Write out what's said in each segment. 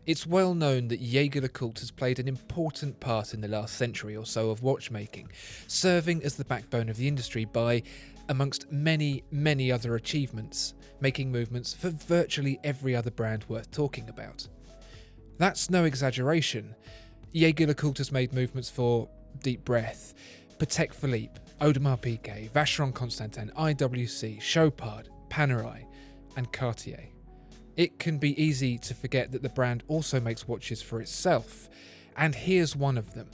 It's well known that Jaeger-LeCoultre has played an important part in the last century or so of watchmaking, serving as the backbone of the industry by, amongst many, many other achievements, making movements for virtually every other brand worth talking about. That's no exaggeration. Jaeger-LeCoultre has made movements for Deep Breath, Patek Philippe, Audemars Piguet, Vacheron Constantin, IWC, Chopard, Panerai and Cartier. It can be easy to forget that the brand also makes watches for itself, and here's one of them,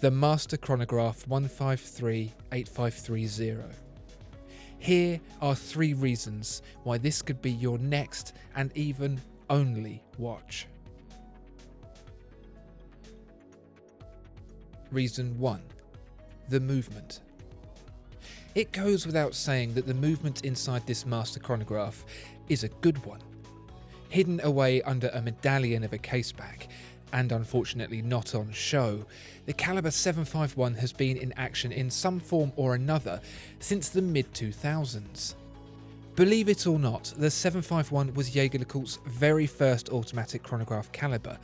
the Master Chronograph 1538530. Here are 3 reasons why this could be your next and even only watch. Reason 1. The movement. It goes without saying that the movement inside this Master Chronograph is a good one. Hidden away under a medallion of a caseback, and unfortunately not on show, the caliber 751 has been in action in some form or another since the mid-2000s. Believe it or not, the 751 was Jaeger-LeCoultre's very first automatic chronograph caliber,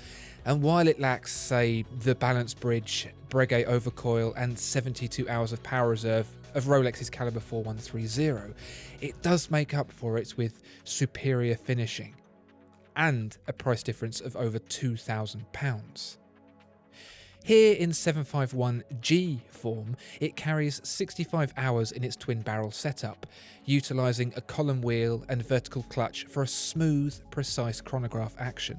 and while it lacks, say, the balance bridge, Breguet overcoil and 72 hours of power reserve of Rolex's caliber 4130, it does make up for it with superior finishing and a price difference of over £2,000. Here in 751G form, it carries 65 hours in its twin barrel setup, utilising a column wheel and vertical clutch for a smooth, precise chronograph action.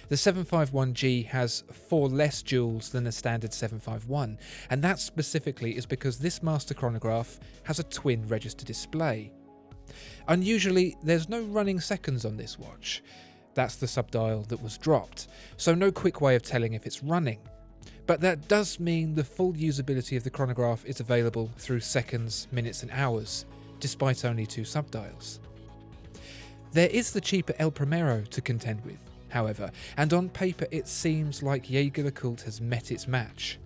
The 751G has 4 less jewels than the standard 751, and that specifically is because this master chronograph has a twin register display. Unusually, there's no running seconds on this watch. That's the subdial that was dropped, so no quick way of telling if it's running. But that does mean the full usability of the chronograph is available through seconds, minutes and hours, despite only 2 subdials. There is the cheaper El Primero to contend with, however, and on paper it seems like Jaeger-LeCoultre has met its match.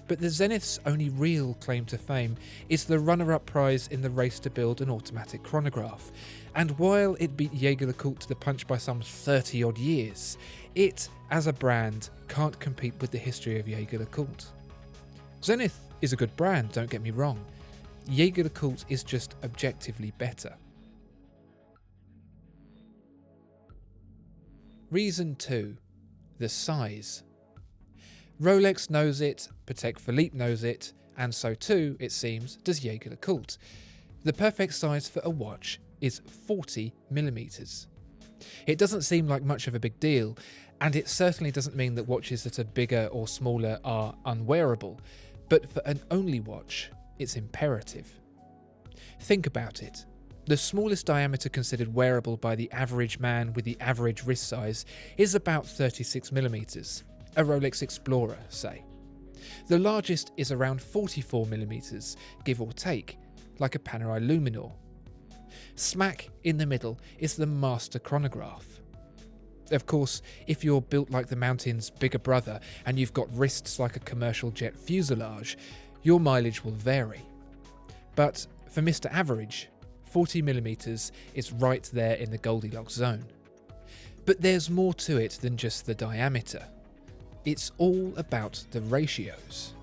But the Zenith's only real claim to fame is the runner-up prize in the race to build an automatic chronograph, and while it beat Jaeger-LeCoultre to the punch by some 30 odd years, it, as a brand, can't compete with the history of Jaeger-LeCoultre. Zenith is a good brand, don't get me wrong. Jaeger-LeCoultre is just objectively better. Reason 2. The size. Rolex knows it, Patek Philippe knows it, and so too, it seems, does Jaeger-LeCoultre. The perfect size for a watch is 40mm. It doesn't seem like much of a big deal, and it certainly doesn't mean that watches that are bigger or smaller are unwearable, but for an only watch, it's imperative. Think about it. The smallest diameter considered wearable by the average man with the average wrist size is about 36mm, a Rolex Explorer, say. The largest is around 44mm, give or take, like a Panerai Luminor. Smack in the middle is the Master Chronograph. Of course, if you're built like the mountain's bigger brother and you've got wrists like a commercial jet fuselage, your mileage will vary. But for Mr. Average, 40mm is right there in the Goldilocks zone. But there's more to it than just the diameter. It's all about the ratios.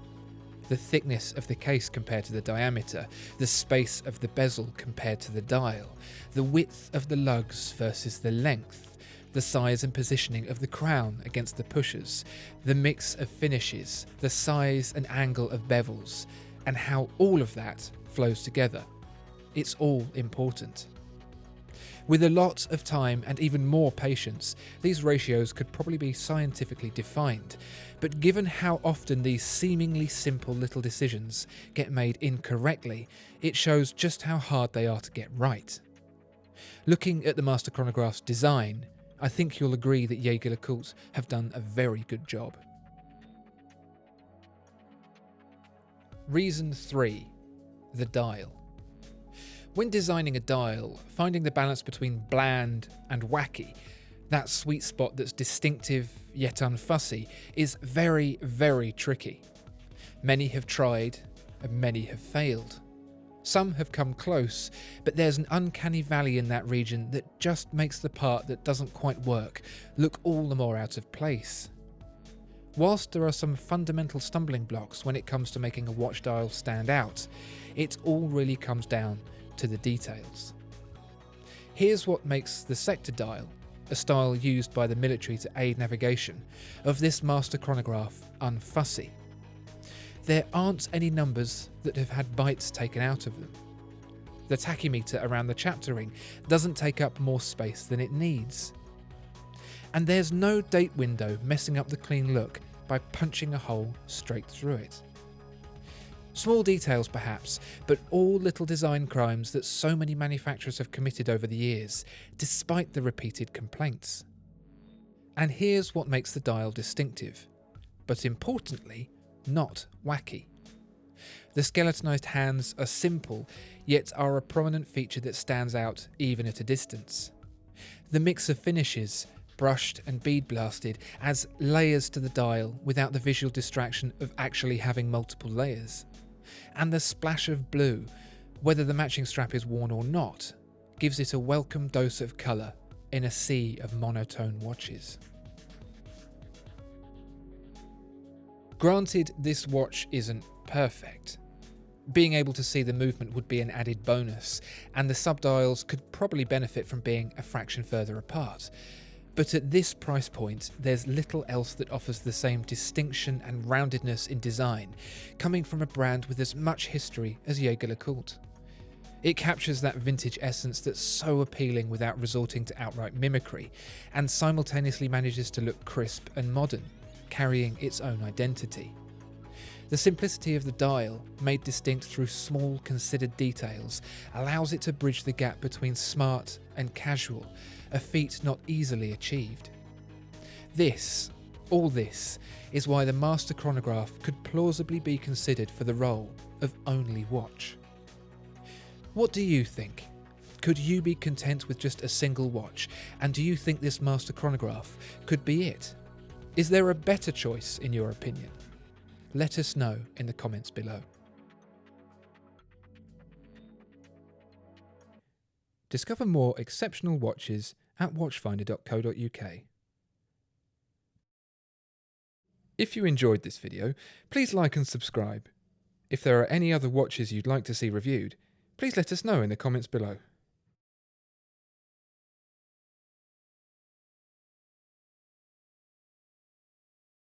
The thickness of the case compared to the diameter, the space of the bezel compared to the dial, the width of the lugs versus the length, the size and positioning of the crown against the pushers, the mix of finishes, the size and angle of bevels, and how all of that flows together. It's all important. With a lot of time and even more patience, these ratios could probably be scientifically defined, but given how often these seemingly simple little decisions get made incorrectly, it shows just how hard they are to get right. Looking at the Master Chronograph's design, I think you'll agree that Jaeger-LeCoultre have done a very good job. Reason 3. The dial. When designing a dial, finding the balance between bland and wacky, that sweet spot that's distinctive yet unfussy, is very, very tricky. Many have tried, and many have failed. Some have come close, but there's an uncanny valley in that region that just makes the part that doesn't quite work look all the more out of place. Whilst there are some fundamental stumbling blocks when it comes to making a watch dial stand out, it all really comes down to the details. Here's what makes the sector dial, a style used by the military to aid navigation, of this Master Chronograph unfussy. There aren't any numbers that have had bytes taken out of them. The tachymeter around the chapter ring doesn't take up more space than it needs. And there's no date window messing up the clean look by punching a hole straight through it. Small details perhaps, but all little design crimes that so many manufacturers have committed over the years, despite the repeated complaints. And here's what makes the dial distinctive, but importantly, not wacky. The skeletonized hands are simple, yet are a prominent feature that stands out even at a distance. The mix of finishes, brushed and bead blasted, adds layers to the dial without the visual distraction of actually having multiple layers. And the splash of blue, whether the matching strap is worn or not, gives it a welcome dose of colour in a sea of monotone watches. Granted, this watch isn't perfect. Being able to see the movement would be an added bonus, and the subdials could probably benefit from being a fraction further apart. But at this price point, there's little else that offers the same distinction and roundedness in design, coming from a brand with as much history as Jaeger-LeCoultre. It captures that vintage essence that's so appealing without resorting to outright mimicry, and simultaneously manages to look crisp and modern, carrying its own identity. The simplicity of the dial, made distinct through small, considered details, allows it to bridge the gap between smart and casual, a feat not easily achieved. All this, is why the Master Chronograph could plausibly be considered for the role of only watch. What do you think? Could you be content with just a single watch, and do you think this Master Chronograph could be it? Is there a better choice in your opinion? Let us know in the comments below. Discover more exceptional watches at watchfinder.co.uk. If you enjoyed this video, please like and subscribe. If there are any other watches you'd like to see reviewed, please let us know in the comments below.